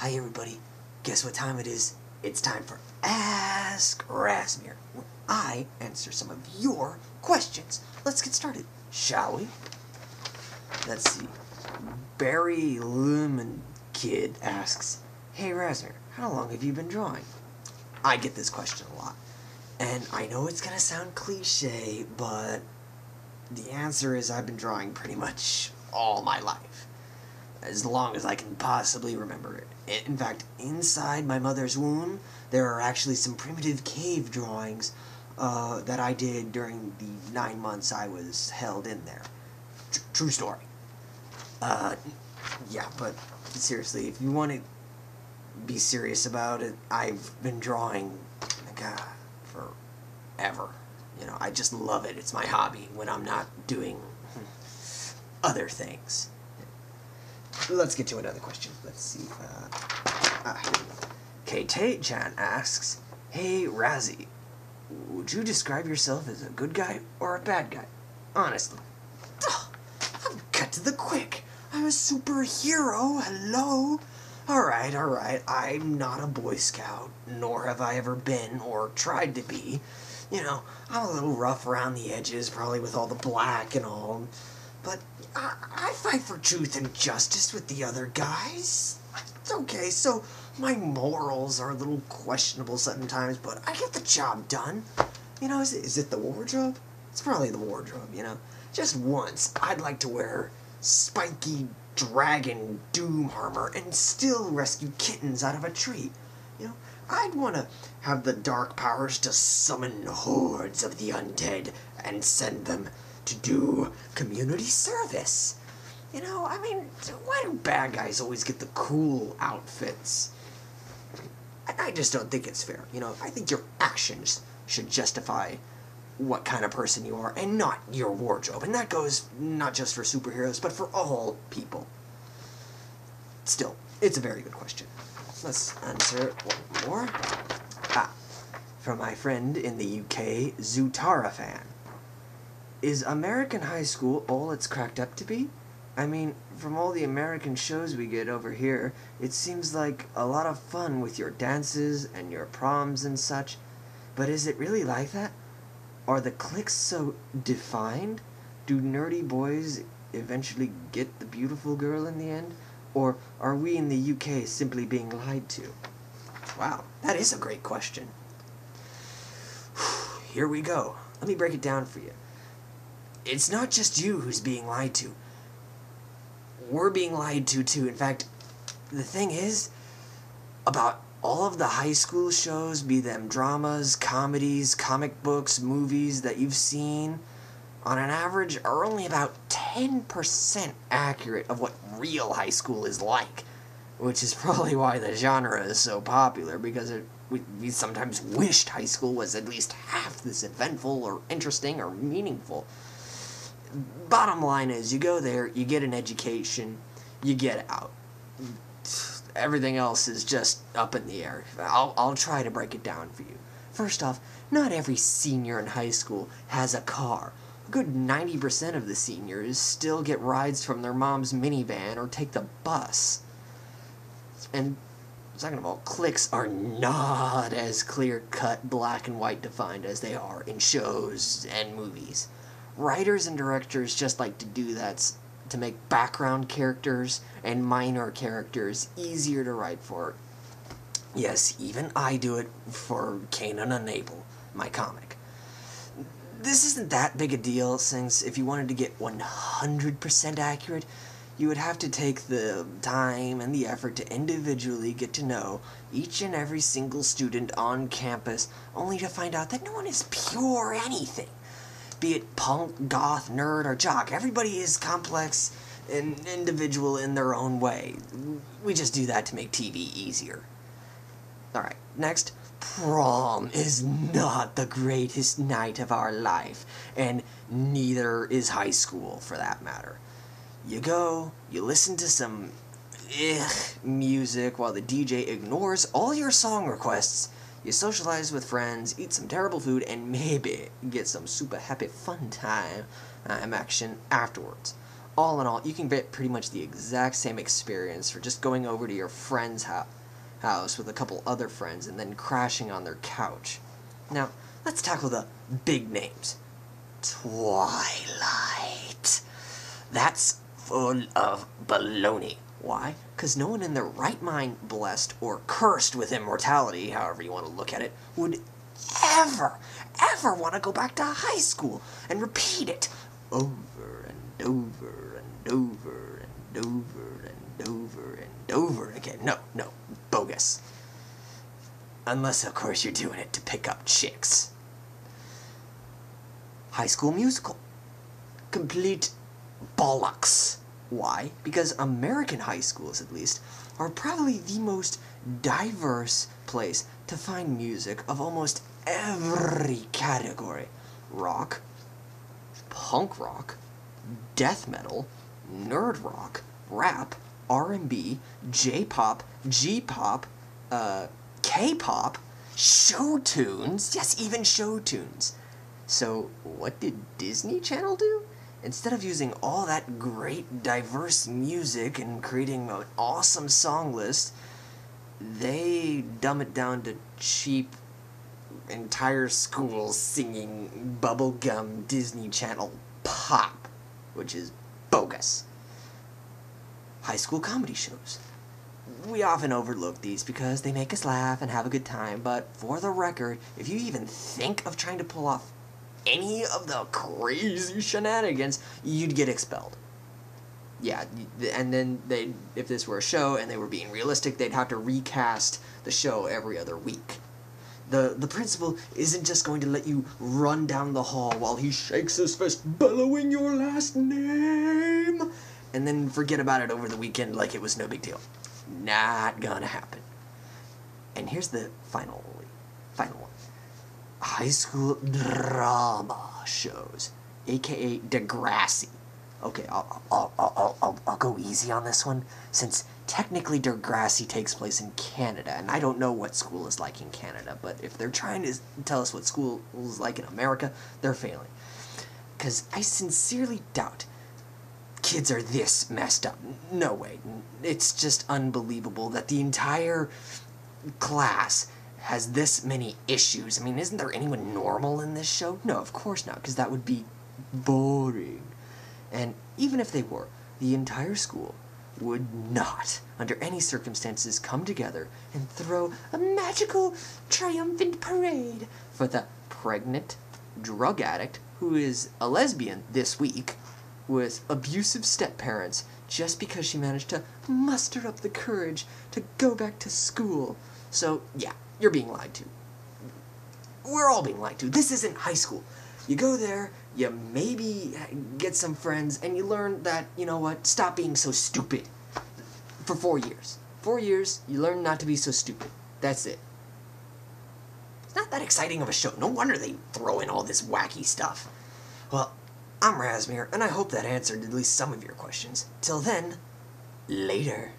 Hi everybody, guess what time it is? It's time for Ask Razmere, where I answer some of your questions. Let's get started, shall we? Let's see. Barry Lumen Kid asks, Hey Razmere, how long have you been drawing? I get this question a lot, and I know it's gonna sound cliche, but the answer is I've been drawing pretty much all my life. As long as I can possibly remember it. In fact, inside my mother's womb, there are actually some primitive cave drawings that I did during the 9 months I was held in there. True story. Yeah, but seriously, if you want to be serious about it, I've been drawing, God, forever. You know, I just love it. It's my hobby when I'm not doing other things. Let's get to another question. Let's see. Here we go. K-Tay-chan asks, Hey Razzie, would you describe yourself as a good guy or a bad guy? Honestly. I'm cut to the quick. I'm a superhero. Hello. Alright. I'm not a Boy Scout, nor have I ever been or tried to be. You know, I'm a little rough around the edges, probably with all the black and all. But I fight for truth and justice with the other guys. Okay, so my morals are a little questionable sometimes, but I get the job done. You know, is it the wardrobe? It's probably the wardrobe, you know. Just once, I'd like to wear spiky dragon doom armor and still rescue kittens out of a tree. You know, I'd want to have the dark powers to summon hordes of the undead and send them to do community service. You know, I mean, why do bad guys always get the cool outfits? I just don't think it's fair. You know, I think your actions should justify what kind of person you are and not your wardrobe. And that goes not just for superheroes, but for all people. Still, it's a very good question. Let's answer one more. From my friend in the UK, Zutara fan. Is American high school all it's cracked up to be? I mean, from all the American shows we get over here, it seems like a lot of fun with your dances and your proms and such. But is it really like that? Are the cliques so defined? Do nerdy boys eventually get the beautiful girl in the end? Or are we in the UK simply being lied to? Wow, that is a great question. Here we go. Let me break it down for you. It's not just you who's being lied to. We're being lied to, too. In fact, the thing is, about all of the high school shows, be them dramas, comedies, comic books, movies that you've seen, on an average, are only about 10% accurate of what real high school is like. Which is probably why the genre is so popular, because we sometimes wished high school was at least half this eventful or interesting or meaningful. Bottom line is, you go there, you get an education, you get out. Everything else is just up in the air. I'll try to break it down for you. First off, not every senior in high school has a car. A good 90% of the seniors still get rides from their mom's minivan or take the bus. And second of all, cliques are not as clear-cut, black and white defined as they are in shows and movies. Writers and directors just like to do that to make background characters and minor characters easier to write for. Yes, even I do it for Kanan and Abel, my comic. This isn't that big a deal, since if you wanted to get 100% accurate, you would have to take the time and the effort to individually get to know each and every single student on campus, only to find out that no one is pure anything. Be it punk, goth, nerd, or jock, everybody is complex and individual in their own way. We just do that to make TV easier. Alright, next. Prom is not the greatest night of our life, and neither is high school, for that matter. You go, you listen to some music while the DJ ignores all your song requests. You socialize with friends, eat some terrible food, and maybe get some super happy fun time action afterwards. all in all, you can get pretty much the exact same experience for just going over to your friend's house with a couple other friends and then crashing on their couch. Now, let's tackle the big names. Twilight. That's full of baloney. Why? Because no one in their right mind, blessed or cursed with immortality, however you want to look at it, would ever want to go back to high school and repeat it over and over and over and over and over and over again. No, bogus. Unless, of course, you're doing it to pick up chicks. High School Musical. Complete bollocks. Why? Because American high schools, at least, are probably the most diverse place to find music of almost every category. Rock, punk rock, death metal, nerd rock, rap, R&B, J-pop, G-pop, K-pop, show tunes, yes, even show tunes. So, what did Disney Channel do? Instead of using all that great, diverse music and creating an awesome song list, they dumb it down to cheap, entire schools singing bubblegum Disney Channel pop, which is bogus. High school comedy shows. We often overlook these because they make us laugh and have a good time, but for the record, if you even think of trying to pull off any of the crazy shenanigans, you'd get expelled. Yeah, and then if this were a show and they were being realistic, they'd have to recast the show every other week. The principal isn't just going to let you run down the hall while he shakes his fist bellowing your last name and then forget about it over the weekend like it was no big deal. Not gonna happen. And here's the final one. High school drama shows, aka Degrassi. Okay, I'll go easy on this one, since technically Degrassi takes place in Canada, and I don't know what school is like in Canada, but if they're trying to tell us what school is like in America, they're failing. Because I sincerely doubt kids are this messed up. No way. It's just unbelievable that the entire class has this many issues. I mean, isn't there anyone normal in this show? No, of course not, because that would be boring. And even if they were, the entire school would not, under any circumstances, come together and throw a magical, triumphant parade for the pregnant drug addict who is a lesbian this week with abusive step-parents just because she managed to muster up the courage to go back to school. So, yeah, you're being lied to. We're all being lied to. This isn't high school. You go there, you maybe get some friends, and you learn that, you know what, stop being so stupid. For 4 years. 4 years, you learn not to be so stupid. That's it. It's not that exciting of a show. No wonder they throw in all this wacky stuff. Well, I'm Razmere, and I hope that answered at least some of your questions. Till then, later.